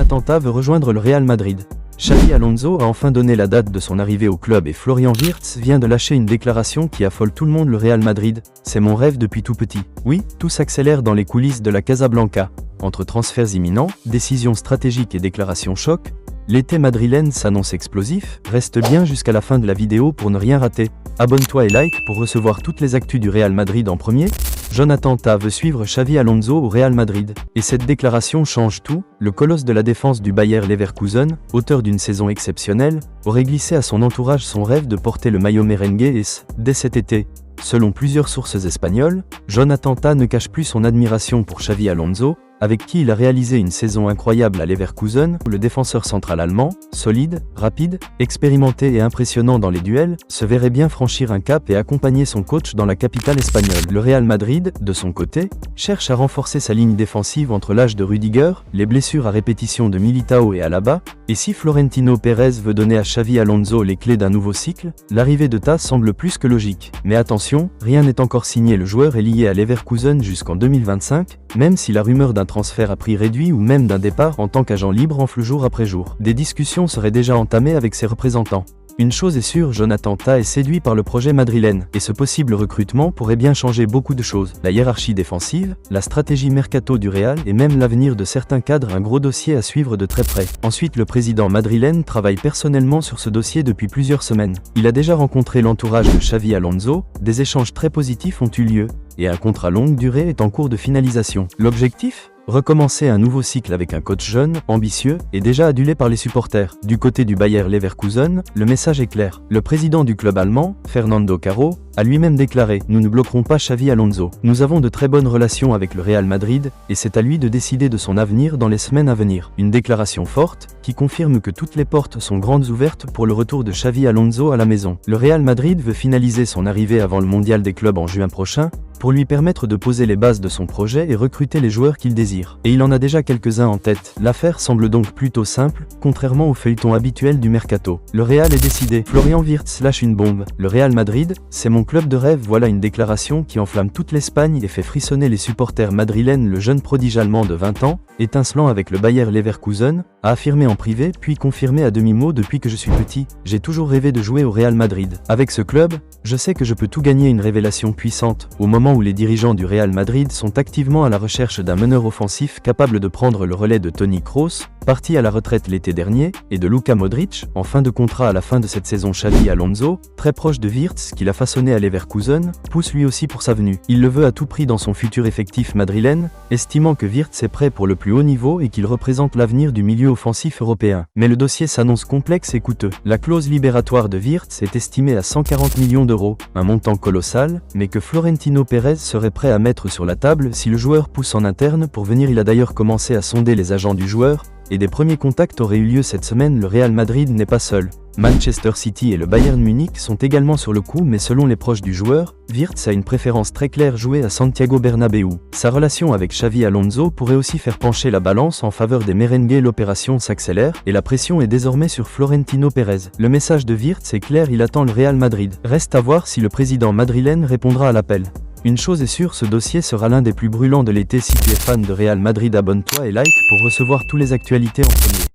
Jonathan Tah veut rejoindre le Real Madrid. Xavi Alonso a enfin donné la date de son arrivée au club et Florian Wirtz vient de lâcher une déclaration qui affole tout le monde. Le Real Madrid, c'est mon rêve depuis tout petit. Oui, tout s'accélère dans les coulisses de la Casablanca. Entre transferts imminents, décisions stratégiques et déclarations choc, l'été madrilène s'annonce explosif. Reste bien jusqu'à la fin de la vidéo pour ne rien rater. Abonne-toi et like pour recevoir toutes les actus du Real Madrid en premier. Jonathan Tah veut suivre Xavi Alonso au Real Madrid. Et cette déclaration change tout. Le colosse de la défense du Bayer Leverkusen, auteur d'une saison exceptionnelle, aurait glissé à son entourage son rêve de porter le maillot merengue dès cet été. Selon plusieurs sources espagnoles, Jonathan Tah ne cache plus son admiration pour Xavi Alonso, avec qui il a réalisé une saison incroyable à Leverkusen, où le défenseur central allemand, solide, rapide, expérimenté et impressionnant dans les duels, se verrait bien franchir un cap et accompagner son coach dans la capitale espagnole. Le Real Madrid, de son côté, cherche à renforcer sa ligne défensive entre l'âge de Rudiger, les blessures à répétition de Militao et Alaba, et si Florentino Pérez veut donner à Xavi Alonso les clés d'un nouveau cycle, l'arrivée de Tah semble plus que logique. Mais attention, rien n'est encore signé, le joueur est lié à Leverkusen jusqu'en 2025, même si la rumeur d'un transfert à prix réduit ou même d'un départ en tant qu'agent libre enfle jour après jour. Des discussions seraient déjà entamées avec ses représentants. Une chose est sûre, Jonathan Tah est séduit par le projet madrilène, et ce possible recrutement pourrait bien changer beaucoup de choses. La hiérarchie défensive, la stratégie mercato du Real et même l'avenir de certains cadres, un gros dossier à suivre de très près. Ensuite, le président madrilène travaille personnellement sur ce dossier depuis plusieurs semaines. Il a déjà rencontré l'entourage de Xavi Alonso, des échanges très positifs ont eu lieu, et un contrat longue durée est en cours de finalisation. L'objectif ? Recommencer un nouveau cycle avec un coach jeune, ambitieux, et déjà adulé par les supporters. Du côté du Bayer Leverkusen, le message est clair. Le président du club allemand, Fernando Caro, a lui-même déclaré « Nous ne bloquerons pas Xavi Alonso. Nous avons de très bonnes relations avec le Real Madrid, et c'est à lui de décider de son avenir dans les semaines à venir. » Une déclaration forte, qui confirme que toutes les portes sont grandes ouvertes pour le retour de Xavi Alonso à la maison. Le Real Madrid veut finaliser son arrivée avant le mondial des clubs en juin prochain, pour lui permettre de poser les bases de son projet et recruter les joueurs qu'il désire. Et il en a déjà quelques-uns en tête. L'affaire semble donc plutôt simple, contrairement au feuilleton habituel du mercato. Le Real est décidé. Florian Wirtz lâche une bombe. Le Real Madrid, c'est mon club de rêve. Voilà une déclaration qui enflamme toute l'Espagne et fait frissonner les supporters madrilènes. Le jeune prodige allemand de 20 ans, étincelant avec le Bayer Leverkusen, a affirmé en privé puis confirmé à demi-mot: depuis que je suis petit, j'ai toujours rêvé de jouer au Real Madrid. Avec ce club, je sais que je peux tout gagner. Une révélation puissante, au moment où les dirigeants du Real Madrid sont activement à la recherche d'un meneur offensif capable de prendre le relais de Toni Kroos, parti à la retraite l'été dernier, et de Luka Modric, en fin de contrat à la fin de cette saison. Xavi Alonso, très proche de Wirtz qu'il a façonné à Leverkusen, pousse lui aussi pour sa venue. Il le veut à tout prix dans son futur effectif madrilène, estimant que Wirtz est prêt pour le plus haut niveau et qu'il représente l'avenir du milieu offensif européen. Mais le dossier s'annonce complexe et coûteux. La clause libératoire de Wirtz est estimée à 140 millions d'euros, un montant colossal, mais que Florentino Pérez serait prêt à mettre sur la table si le joueur pousse en interne pour venir. Il a d'ailleurs commencé à sonder les agents du joueur, et des premiers contacts auraient eu lieu cette semaine. Le Real Madrid n'est pas seul. Manchester City et le Bayern Munich sont également sur le coup, mais selon les proches du joueur, Wirtz a une préférence très claire: jouer à Santiago Bernabéu. Sa relation avec Xavi Alonso pourrait aussi faire pencher la balance en faveur des merengues. L'opération s'accélère et la pression est désormais sur Florentino Pérez. Le message de Wirtz est clair, il attend le Real Madrid. Reste à voir si le président madrilène répondra à l'appel. Une chose est sûre, ce dossier sera l'un des plus brûlants de l'été. Si tu es fan de Real Madrid, abonne-toi et like pour recevoir toutes les actualités en premier.